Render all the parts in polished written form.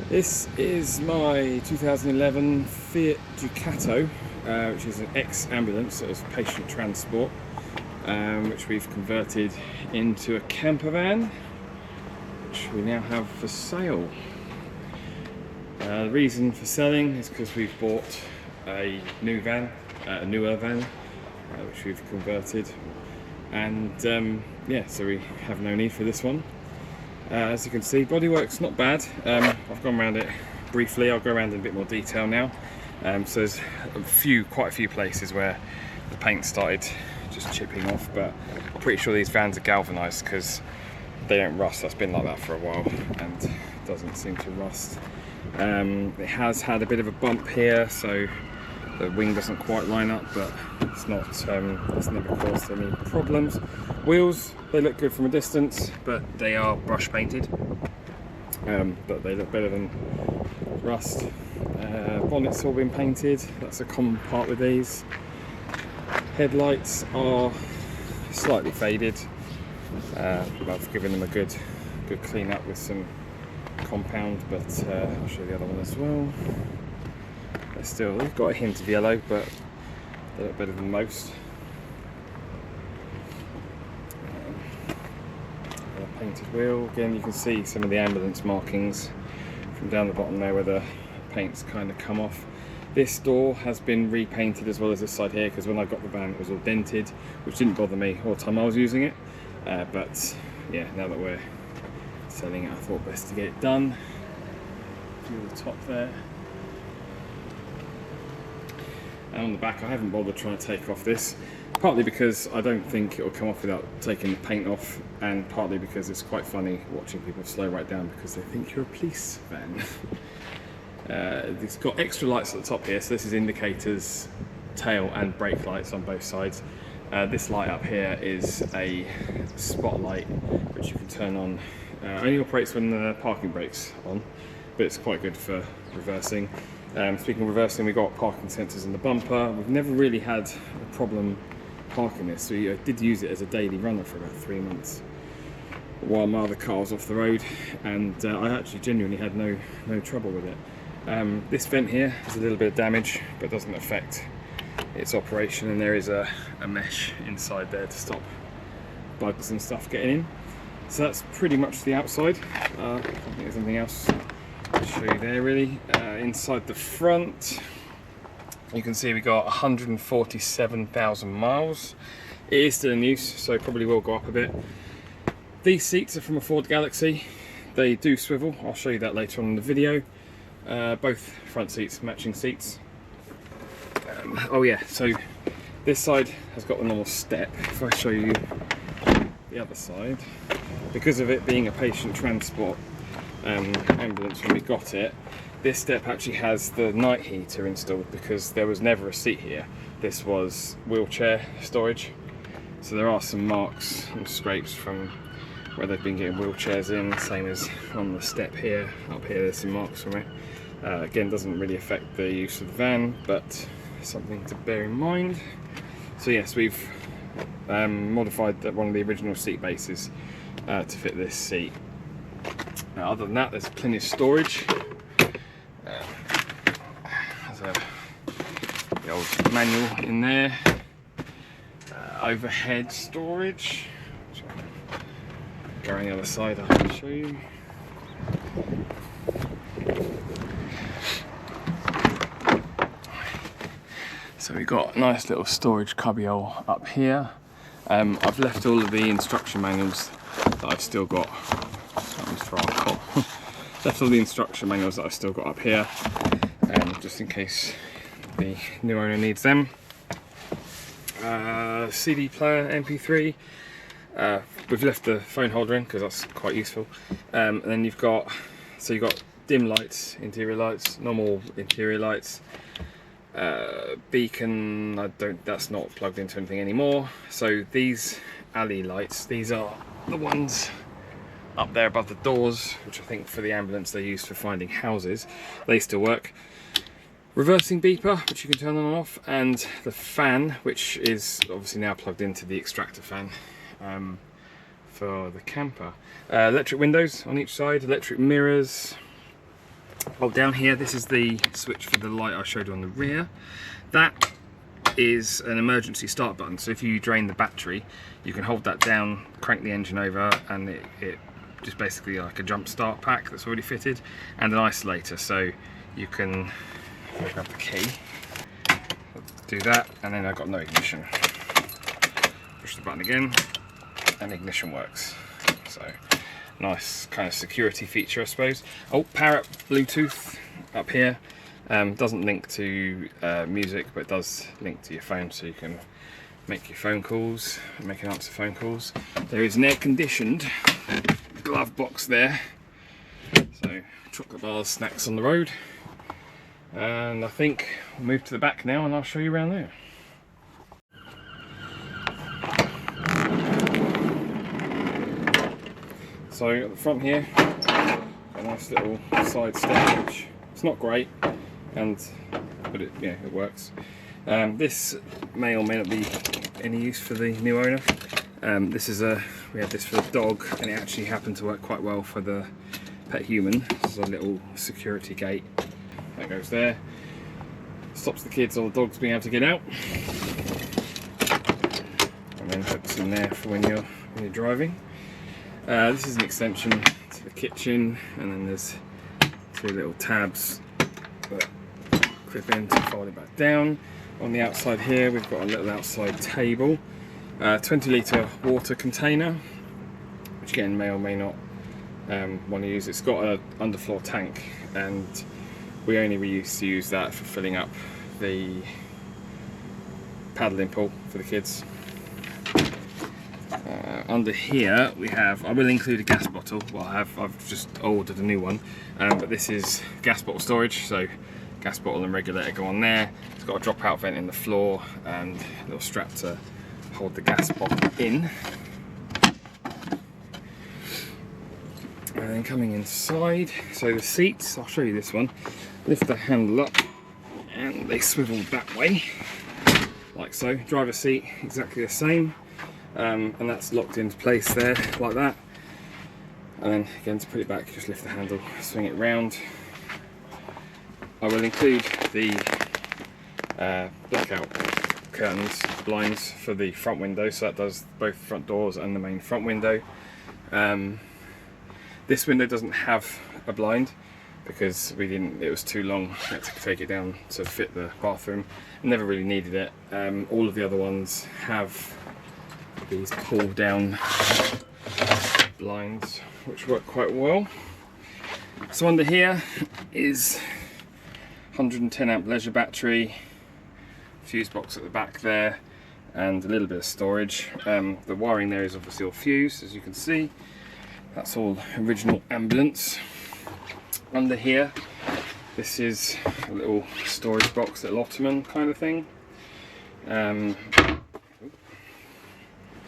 This is my 2011 Fiat Ducato, which is an ex-ambulance, so it's patient transport, which we've converted into a camper van, which we now have for sale. The reason for selling is because we've bought a newer van, which we've converted, and yeah, so we have no need for this one. As you can see, bodywork's not bad. I've gone around it briefly. I'll go around in a bit more detail now. So there's quite a few places where the paint started just chipping off, but I'm pretty sure these vans are galvanised because they don't rust. That's been like that for a while and it doesn't seem to rust. It has had a bit of a bump here, so the wing doesn't quite line up, but it's not. It's never caused any problems. Wheels, they look good from a distance, but they are brush painted. But they look better than rust. Bonnet's all been painted. That's a common part with these. Headlights are slightly faded. I've given them a good clean up with some compound, but I'll show you the other one as well. They've got a hint of yellow, but they look better than most. A painted wheel. Again, you can see some of the ambulance markings from down the bottom there where the paint's kind of come off. This door has been repainted as well as this side here, because when I got the van it was all dented, which didn't bother me all the time I was using it. But yeah, now that we're selling it, I thought best to get it done. Do the top there. And on the back, I haven't bothered trying to take off this, partly because I don't think it will come off without taking the paint off, and partly because it's quite funny watching people slow right down because they think you're a police van. It's got extra lights at the top here, so this is indicators, tail and brake lights on both sides. This light up here is a spotlight which you can turn on. Only operates when the parking brake's on, but it's quite good for reversing. Speaking of reversing, we've got parking sensors in the bumper. We've never really had a problem parking this. We did use it as a daily runner for about 3 months while my other car was off the road, and I actually genuinely had no trouble with it. This vent here has a little bit of damage, but doesn't affect its operation, and there is a mesh inside there to stop bugs and stuff getting in. So that's pretty much the outside. I don't think there's anything else to show you there really. Inside the front, you can see we got 147,000 miles. It is still in use, so probably will go up a bit. These seats are from a Ford Galaxy. They do swivel. I'll show you that later on in the video. Both front seats, matching seats. Oh yeah, so this side has got the normal step. If I show you the other side, because of it being a patient transport ambulance when we got it, this step actually has the night heater installed because there was never a seat here. This was wheelchair storage, so there are some marks and scrapes from where they've been getting wheelchairs in, same as on the step here. Up here there's some marks from it. Again, doesn't really affect the use of the van, but something to bear in mind. So yes, we've modified one of the original seat bases to fit this seat. Now, other than that, there's plenty of storage. There's the old manual in there. Overhead storage. Go on the other side, I can show you. So we've got a nice little storage cubbyhole up here. I've left all of the instruction manuals that I've still got. Left all the instruction manuals that I've still got up here, just in case the new owner needs them. CD player, MP3. We've left the phone holder in because that's quite useful. And then you've got dim lights, interior lights, normal interior lights. Beacon, that's not plugged into anything anymore. So these alley lights, these are the ones up there above the doors, which I think for the ambulance they use for finding houses. They still work. Reversing beeper, which you can turn on and off, and the fan, which is obviously now plugged into the extractor fan for the camper. Electric windows on each side, electric mirrors, Oh, down here, this is the switch for the light I showed you on the rear. That is an emergency start button, so if you drain the battery, you can hold that down, crank the engine over, and it just basically like a jump start pack that's already fitted, and an isolator, so you can grab the key, do that, and then I've got no ignition. Push the button again, and ignition works. So nice kind of security feature, I suppose. Oh, power up Bluetooth up here. Doesn't link to music, but it does link to your phone, so you can make your phone calls, make and answer phone calls. There is an air-conditioned glove box there, so chocolate bars, snacks on the road. And I think we'll move to the back now, and I'll show you around there. So at the front here, a nice little side step, which it's not great, but it works. This may or may not be any use for the new owner. We had this for the dog, and it actually happened to work quite well for the pet human. This is a little security gate that goes there. Stops the kids or the dogs being able to get out, and then hooks in there for when you're driving. This is an extension to the kitchen, and then there's two little tabs that clip in to fold it back down. On the outside here, we've got a little outside table, 20-litre water container, which again may or may not want to use. It's got an underfloor tank, and we only used to use that for filling up the paddling pool for the kids. Under here we have, I will include a gas bottle. Well, I've just ordered a new one, but this is gas bottle storage, so gas bottle and regulator go on there. It's got a drop out vent in the floor and a little strap to hold the gas bottle in. And then coming inside, so the seats, I'll show you this one. Lift the handle up and they swivel that way, like so. Driver's seat, exactly the same. And that's locked into place there, like that. And then again, to put it back, just lift the handle, swing it round. I will include the blackout curtains, blinds for the front window, so that does both front doors and the main front window. This window doesn't have a blind because it was too long. I had to take it down to fit the bathroom. Never really needed it. All of the other ones have these pull down blinds, which work quite well. So under here is 110 amp leisure battery, fuse box at the back there, and a little bit of storage. The wiring there is obviously all fused, as you can see. That's all original ambulance. Under here, this is a little storage box, little ottoman kind of thing.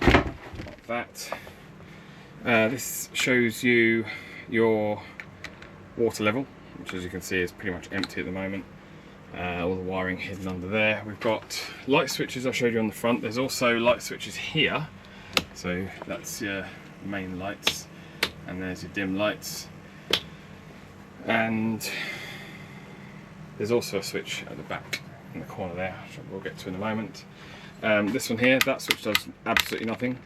Like that. This shows you your water level, which as you can see is pretty much empty at the moment. All the wiring hidden under there. We've got light switches I showed you on the front. There's also light switches here. So that's your main lights, and there's your dim lights. And there's also a switch at the back in the corner there, which we'll get to in a moment. This one here, that switch does absolutely nothing.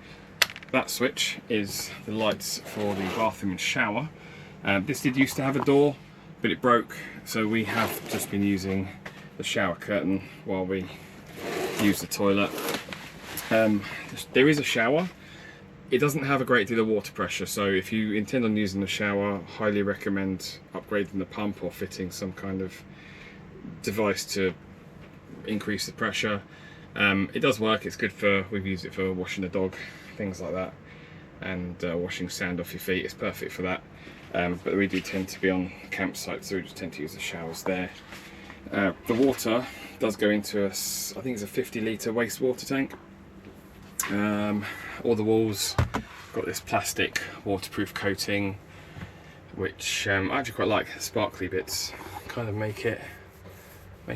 That switch is the lights for the bathroom and shower. This did used to have a door, but it broke, so we have just been using the shower curtain while we use the toilet. There is a shower. It doesn't have a great deal of water pressure, so if you intend on using the shower, highly recommend upgrading the pump or fitting some kind of device to increase the pressure. It does work. It's good for, we've used it for washing the dog, things like that, and washing sand off your feet. It's perfect for that. But we do tend to be on campsites, so we just tend to use the showers there. The water does go into I think it's a 50-litre wastewater tank. All the walls got this plastic waterproof coating, which I actually quite like. The sparkly bits kind of make it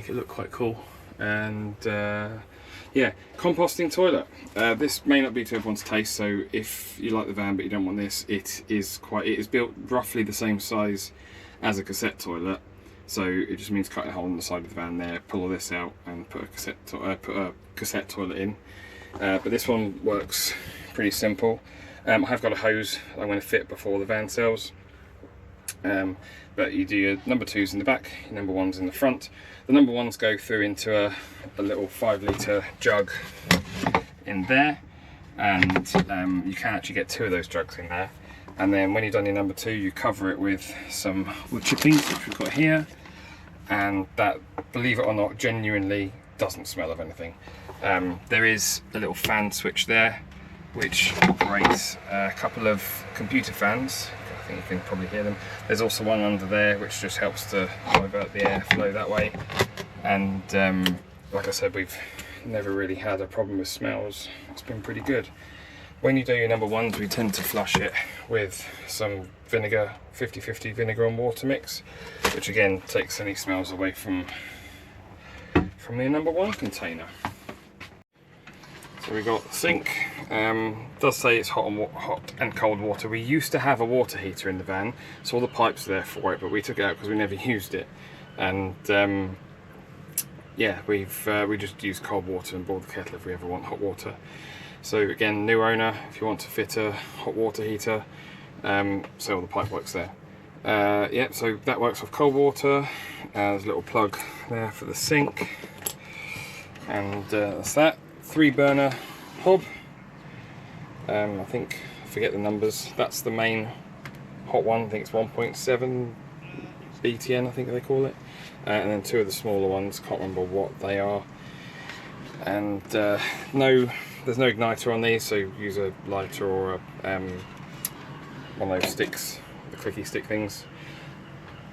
look quite cool. And Yeah, composting toilet. This may not be to everyone's taste, so if you like the van but you don't want this, it is built roughly the same size as a cassette toilet. So it just means cut a hole in the side of the van there, pull all this out, and put a cassette toilet in. But this one works pretty simple. I have got a hose I'm going to fit before the van sells. But you do your number 2s in the back, your number 1s in the front. The number 1s go through into a little 5-litre jug in there, and you can actually get 2 of those jugs in there. And then when you've done your number 2, you cover it with some wood chippings, which we've got here, and that, believe it or not, genuinely doesn't smell of anything. There is a little fan switch there, which operates a couple of computer fans. I think you can probably hear them. There's also one under there which just helps to divert the airflow that way. And like I said, we've never really had a problem with smells. It's been pretty good. When you do your number 1s, we tend to flush it with some vinegar, 50-50 vinegar and water mix, which again takes any smells away from the number 1 container. So we got the sink. Does say it's hot and cold water. We used to have a water heater in the van, so all the pipes are there for it, but we took it out because we never used it. And yeah, we just use cold water and boil the kettle if we ever want hot water. So again, new owner, if you want to fit a hot water heater, so all the pipe works there. Yeah, so that works with cold water. There's a little plug there for the sink, and that's that. 3-burner hob. I forget the numbers. That's the main hot one. I think it's 1.7 BTN, I think they call it. And then 2 of the smaller ones, can't remember what they are. And there's no igniter on these, so use a lighter or one of those sticks, the clicky stick things.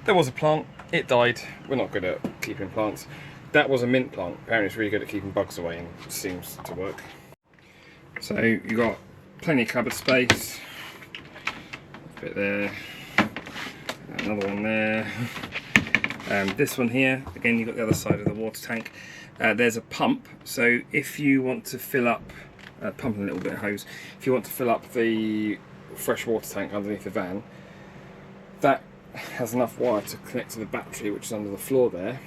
There was a plant, it died. We're not good at keeping plants. That was a mint plant. Apparently it's really good at keeping bugs away and seems to work. So you've got plenty of cupboard space. A bit there. Another one there. This one here, again you've got the other side of the water tank. There's a pump, so if you want to fill up, pumping a little bit of hose, if you want to fill up the fresh water tank underneath the van, that has enough wire to connect to the battery which is under the floor there,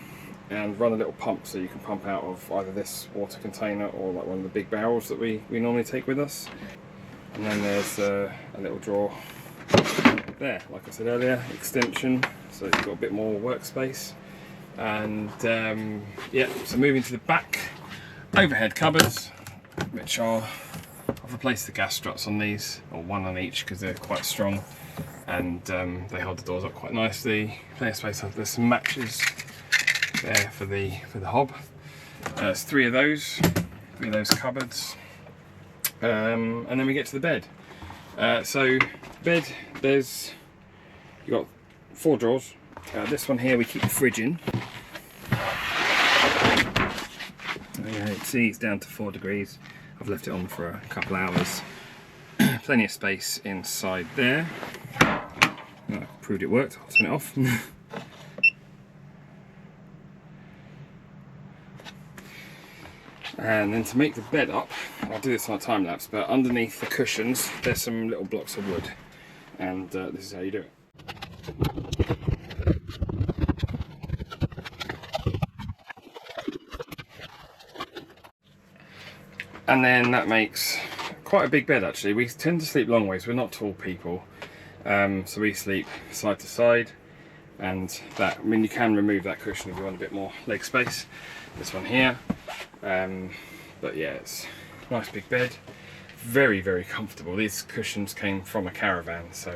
and run a little pump so you can pump out of either this water container or like one of the big barrels that we normally take with us. And then there's a little drawer there, like I said earlier, extension, so you've got a bit more workspace. And yeah, so moving to the back, overhead cupboards, which are, I've replaced the gas struts on these, or one on each because they're quite strong, and they hold the doors up quite nicely. Plenty of space. There's some matches there for the hob. There's 3 of those cupboards, and then we get to the bed. So bed, you've got 4 drawers. This one here we keep the fridge in. See, it's down to 4 degrees. I've left it on for a couple hours. Plenty of space inside there. I proved it worked. I'll turn it off. And then to make the bed up, I'll do this on a time lapse, but underneath the cushions there's some little blocks of wood, and this is how you do it. And then that makes quite a big bed actually. We tend to sleep long ways, we're not tall people, so we sleep side to side, and that, I mean, you can remove that cushion if you want a bit more leg space. This one here. But yeah, it's a nice big bed, very comfortable. These cushions came from a caravan, so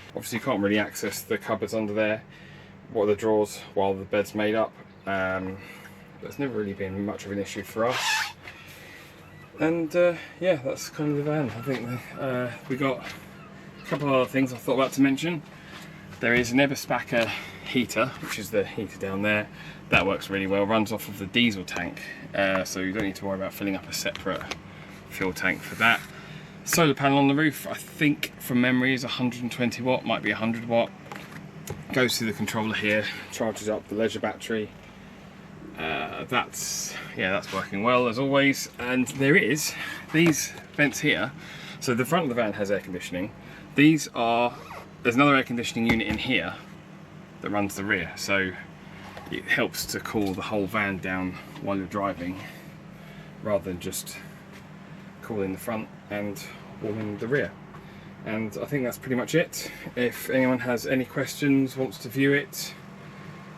obviously you can't really access the cupboards under there, what are the drawers, while the bed's made up. But it's never really been much of an issue for us. And yeah, that's kind of the van. I think we got a couple of other things I thought about to mention. There is an Eberspacher heater, which is the heater down there. That works really well, runs off of the diesel tank, so you don't need to worry about filling up a separate fuel tank for that. Solar panel on the roof, I think from memory is 120 watt, might be 100 watt. Goes to the controller here, charges up the leisure battery. that's working well as always. And there is these vents here. So the front of the van has air conditioning. There's another air conditioning unit in here that runs the rear, so it helps to cool the whole van down while you're driving, rather than just cooling the front and warming the rear. And I think that's pretty much it. If anyone has any questions, wants to view it,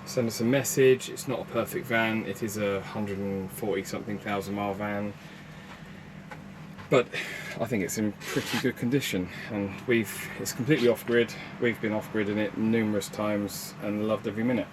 send us a message. It's not a perfect van. It is a 140 something thousand mile van, but I think it's in pretty good condition, and it's completely off-grid. We've been off-grid in it numerous times and loved every minute.